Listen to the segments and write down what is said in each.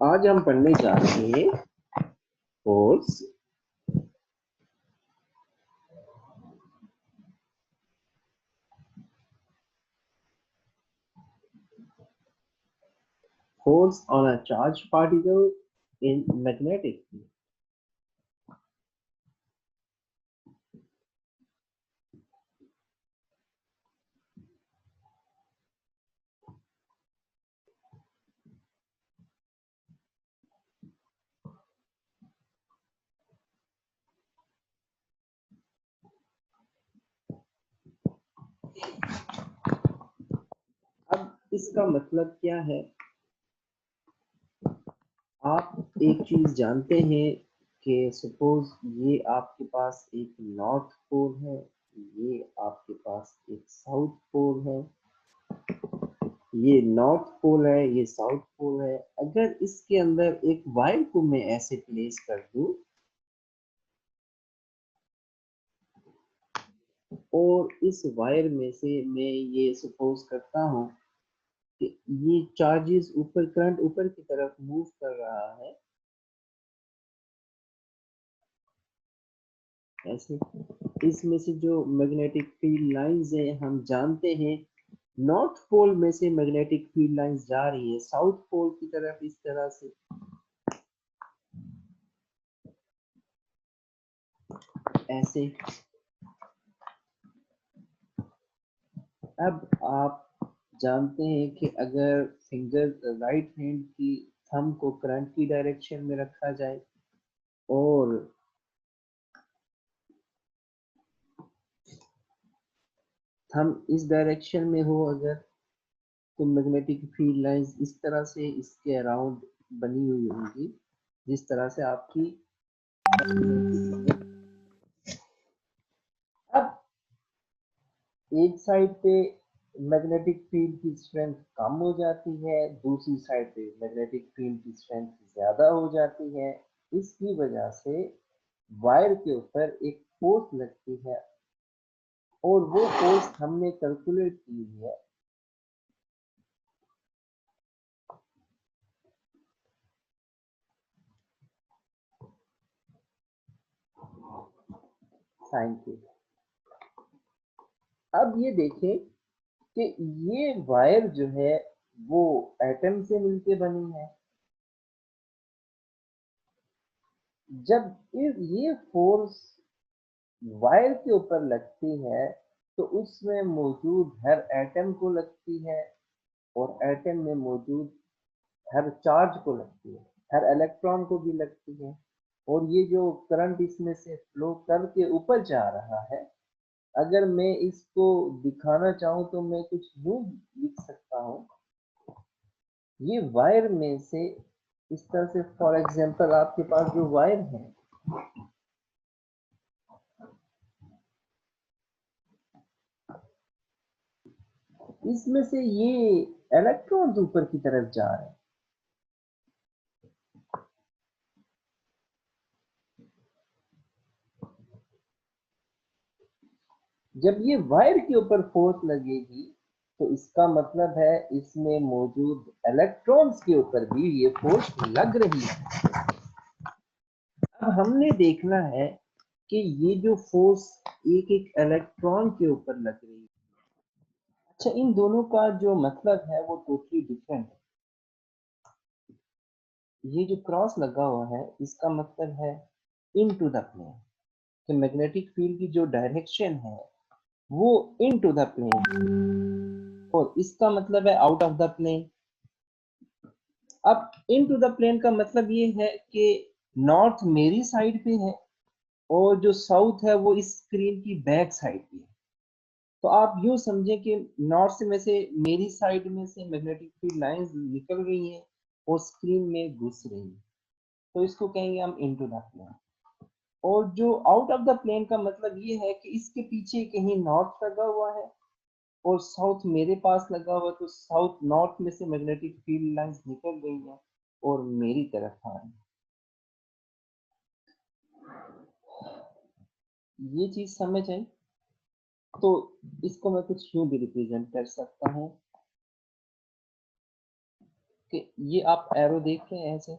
आज हम पढ़ने जा रहे हैं force on a charged particle in magnetic field. अब इसका मतलब क्या है? आप एक चीज जानते हैं कि सपोज ये आपके पास एक नॉर्थ पोल है, ये आपके पास एक साउथ पोल है, ये नॉर्थ पोल है, ये साउथ पोल है। अगर इसके अंदर एक वायर को मैं ऐसे प्लेस कर दूं और इस वायर में से मैं ये सपोज करता हूं कि ये चार्जेस ऊपर, करंट ऊपर की तरफ मूव कर रहा है ऐसे। इसमें से जो मैग्नेटिक फील्ड लाइंस है, हम जानते हैं नॉर्थ पोल में से मैग्नेटिक फील्ड लाइंस जा रही है साउथ पोल की तरफ इस तरह से। ऐसे अब आप जानते हैं कि अगर फिंगर राइट हैंड की थंब को करंट की डायरेक्शन में रखा जाए और थंब इस डायरेक्शन में हो अगर, तो मैग्नेटिक फील्ड लाइंस इस तरह से इसके अराउंड बनी हुई होगी जिस तरह से आपकी। अब एक साइड पे मैग्नेटिक फील्ड की स्ट्रेंथ कम हो जाती है, दूसरी साइड पे मैग्नेटिक फील्ड की स्ट्रेंथ ज्यादा हो जाती है। इसकी वजह से वायर के ऊपर एक फोर्स लगती है और वो फोर्स हमने कैलकुलेट की है। साइन की। अब ये देखें कि ये वायर जो है वो एटम से मिलके बनी है। जब ये फोर्स वायर के ऊपर लगती है तो उसमें मौजूद हर एटम को लगती है और एटम में मौजूद हर चार्ज को लगती है, हर इलेक्ट्रॉन को भी लगती है। और ये जो करंट इसमें से फ्लो करके ऊपर जा रहा है, अगर मैं इसको दिखाना चाहूं तो मैं कुछ यूं लिख सकता हूं। ये वायर में से इस तरह से, फॉर एग्जांपल आपके पास जो वायर है, इसमें से ये इलेक्ट्रॉन्स ऊपर की तरफ जा रहे हैं। जब ये वायर के ऊपर फोर्स लगेगी तो इसका मतलब है इसमें मौजूद इलेक्ट्रॉन्स के ऊपर भी ये फोर्स लग रही है। अब हमने देखना है कि ये जो फोर्स एक एक इलेक्ट्रॉन के ऊपर लग रही है, अच्छा इन दोनों का जो मतलब है वो टोटली डिफरेंट है। ये जो क्रॉस लगा हुआ है इसका मतलब है इनटू द प्लेन, कि मैग्नेटिक फील्ड की जो डायरेक्शन है वो इनटू द प्लेन, और इसका मतलब है आउट ऑफ द प्लेन। अब इनटू द प्लेन का मतलब ये है कि नॉर्थ मेरी साइड पे है और जो साउथ है वो इस स्क्रीन की बैक साइड पे है। तो आप यूं समझें कि नॉर्थ से में से मेरी साइड में से मैग्नेटिक फील्ड लाइंस निकल रही हैं और स्क्रीन में घुस रही हैं, तो इसको कहेंगे हम इनटू द प्लेन। और जो आउट ऑफ द प्लेन का मतलब ये है कि इसके पीछे कहीं नॉर्थ लगा हुआ है और साउथ मेरे पास लगा हुआ है, तो साउथ नॉर्थ में से मैग्नेटिक फील्ड लाइंस निकल रही हैं और मेरी तरफ आ रही हैं। ये चीज समझ आई? तो इसको मैं कुछ यूं भी रिप्रेजेंट कर सकता हूँ कि ये आप एरो देख रहे हैं ऐसे,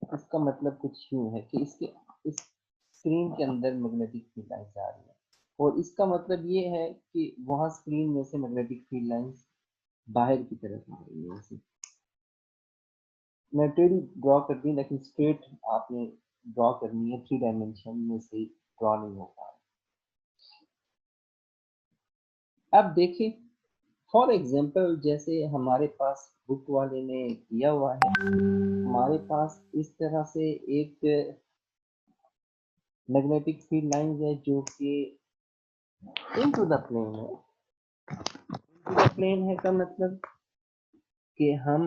इसका मतलब कुछ यूं है कि इसके इस स्क्रीन के अंदर मैग्नेटिक फील्ड लाइंस आ रही है, और इसका मतलब ये है कि वहां स्क्रीन में से मैग्नेटिक फील्ड लाइंस बाहर की तरफ आ रही है। ऐसे मैं टेढ़ी ड्रॉ कर दी, लेकिन स्ट्रेट आपने ड्रॉ करनी है, 3 डायमेंशन में से ड्रॉ नहीं होगा। अब देखिए फॉर एग्जांपल, जैसे हमारे पास बुक वाले ने किया हुआ है, हमारे पास इस तरह से एक मैग्नेटिक फील्ड लाइन है जो कि इनटू द प्लेन है। इनटू द प्लेन है का मतलब कि हम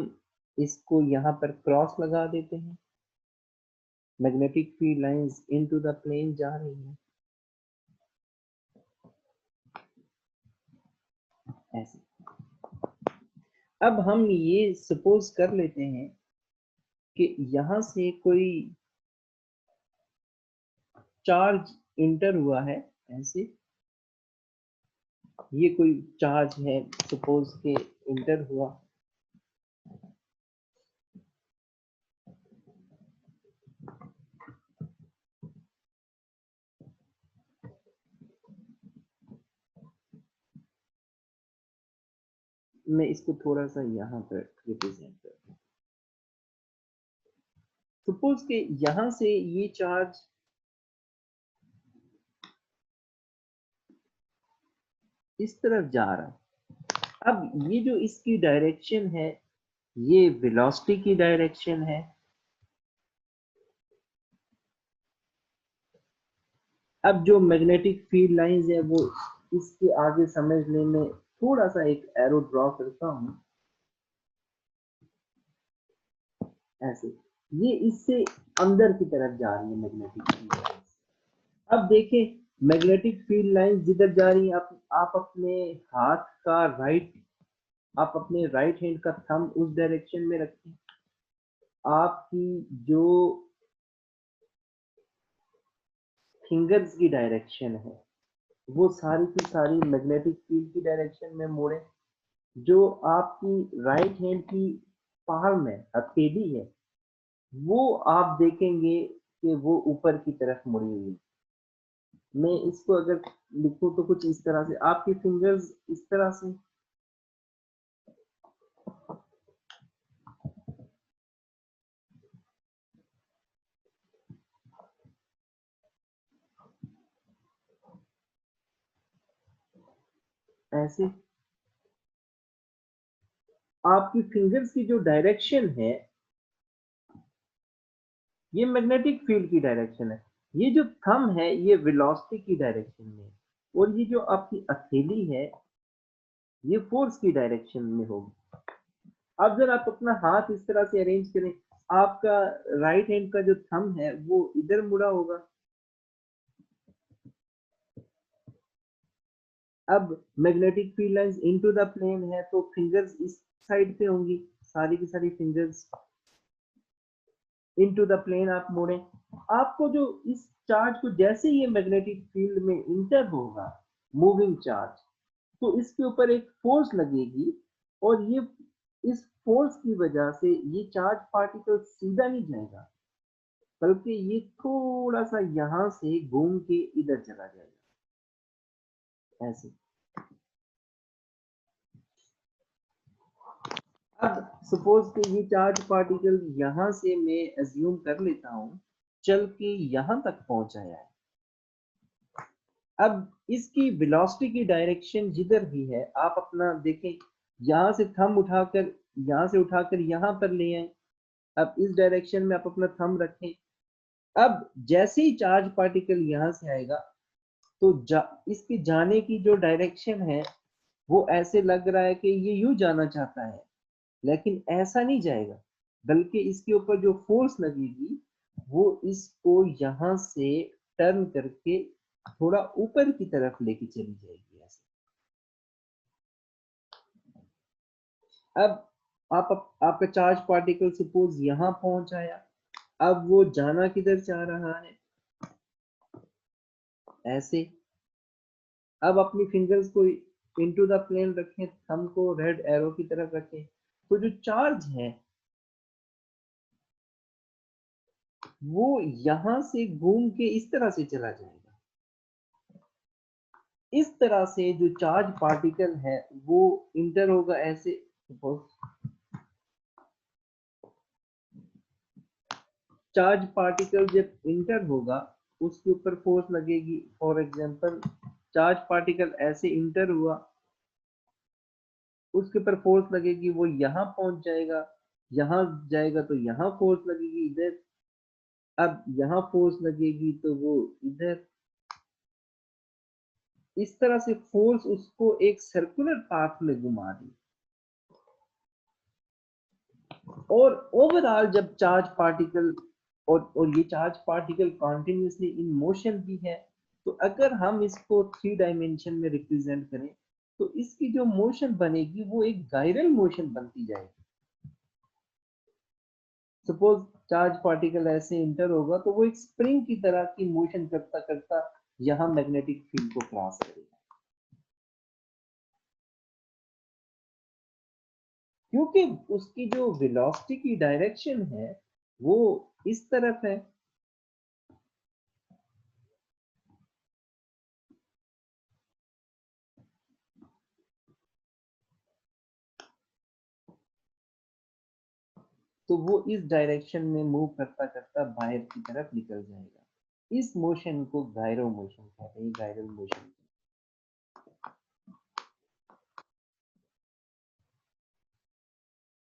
इसको यहाँ पर क्रॉस लगा देते हैं, magnetic field lines into the plane जा रही हैं ऐसे। अब हम ये सपोज कर लेते हैं कि यहां से कोई चार्ज इंटर हुआ है ऐसे, ये कोई चार्ज है सपोज के इंटर हुआ, मैं इसको थोड़ा सा यहाँ पर रिप्रेजेंट कर, सपोज के यहां से ये चार्ज इस तरफ जा रहा है। अब ये जो इसकी डायरेक्शन है, ये वेलोसिटी की डायरेक्शन है। अब जो मैग्नेटिक फील्ड लाइंस है वो इसके आगे समझने में थोड़ा सा एक एरो ड्रॉ करता हूं ऐसे, ये इससे अंदर की तरफ जा रही है मैग्नेटिक फील्ड लाइंस। अब देखें मैग्नेटिक फील्ड लाइंस जिधर जा रही है, आप अपने हाथ का आप अपने राइट हैंड का थंब उस डायरेक्शन में रखें, आपकी जो फिंगर्स की डायरेक्शन है वो सारी की सारी मैग्नेटिक फील्ड की डायरेक्शन में मोड़े। जो आपकी राइट हैंड की पाम है, हथेली है, वो आप देखेंगे कि वो ऊपर की तरफ मुड़ी हुई है। मैं इसको अगर लिखूं तो कुछ इस तरह से, आपकी फिंगर्स इस तरह से ऐसे, आपकी फिंगर्स की जो डायरेक्शन है ये मैग्नेटिक फील्ड की डायरेक्शन है, ये जो थंब है ये वेलोसिटी की डायरेक्शन में, और ये जो आपकी हथेली है ये फोर्स की डायरेक्शन में होगी। अब जब आप अपना हाथ इस तरह से अरेंज करें, आपका राइट हैंड का जो थंब है वो इधर मुड़ा होगा। अब magnetic field lines into the plane है तो फिंगर्स इस साइड पे होंगी, सारी की सारी फिंगर्स इनटू द प्लेन आप मोड़ें। आपको जो इस चार्ज को जैसे ये मैग्नेटिक फील्ड में इंटर होगा, मूविंग चार्ज, तो इसके ऊपर एक फोर्स लगेगी, और ये इस फोर्स की वजह से ये चार्ज पार्टिकल सीधा नहीं जाएगा, बल्कि ये थोड़ा सा यहां से घूम के इधर चला जाएगा ऐसे। अब सपोज कि ये चार्ज पार्टिकल यहां से मैं एज्यूम कर लेता हूं चल के यहां तक पहुंच आया है। अब इसकी वेलोसिटी की डायरेक्शन जिधर भी है, आप अपना देखें, यहां से थंब उठाकर यहां से उठाकर यहां पर ले आए। अब इस डायरेक्शन में आप अपना थंब रखें। अब जैसे ही चार्ज पार्टिकल यहां से आएगा तो इसके जाने की जो डायरेक्शन है वो ऐसे लग रहा है कि ये यूं जाना चाहता है, लेकिन ऐसा नहीं जाएगा, बल्कि इसके ऊपर जो फोर्स लगेगी वो इसको यहां से टर्न करके थोड़ा ऊपर की तरफ लेके चली जाएगी ऐसे। अब आपका चार्ज पार्टिकल सपोज यहां पहुंच आया, अब वो जाना किधर चाह रहा है ऐसे। अब अपनी फिंगर्स को इनटू द प्लेन रखें, थंब को रेड एरो की तरफ रखें, तो जो चार्ज है वो यहां से घूम के इस तरह से चला जाएगा। इस तरह से जो चार्ज पार्टिकल है वो इंटर होगा ऐसे, सपोज चार्ज पार्टिकल जब इंटर होगा उसके ऊपर फोर्स लगेगी। फॉर एग्जांपल चार्ज पार्टिकल ऐसे इंटर हुआ, उसके ऊपर फोर्स लगेगी, वो यहां पहुंच जाएगा, यहां जाएगा तो यहां फोर्स लगेगी इधर, अब यहां फोर्स लगेगी तो वो इधर, इस तरह से फोर्स उसको एक सर्कुलर पाथ में घुमा दी। और ओवरऑल जब चार्ज पार्टिकल और ये charge particle continuously in motion भी है, तो अगर हम इसको 3 डायमेंशन में रिप्रेजेंट करें तो इसकी जो मोशन बनेगी वो एक गायरल मोशन बनती जाएगी। सपोज चार्ज पार्टिकल ऐसे इंटर होगा तो वो एक स्प्रिंग की तरह की मोशन करता करता यहां मैग्नेटिक फील्ड को क्रॉस करेगा। क्योंकि उसकी जो वेलोसिटी की डायरेक्शन है वो इस तरफ है। तो वो इस डायरेक्शन में मूव करता करता बाहर की तरफ निकल जाएगा। इस मोशन को गायरो मोशन कहते हैं, गायरल मोशन।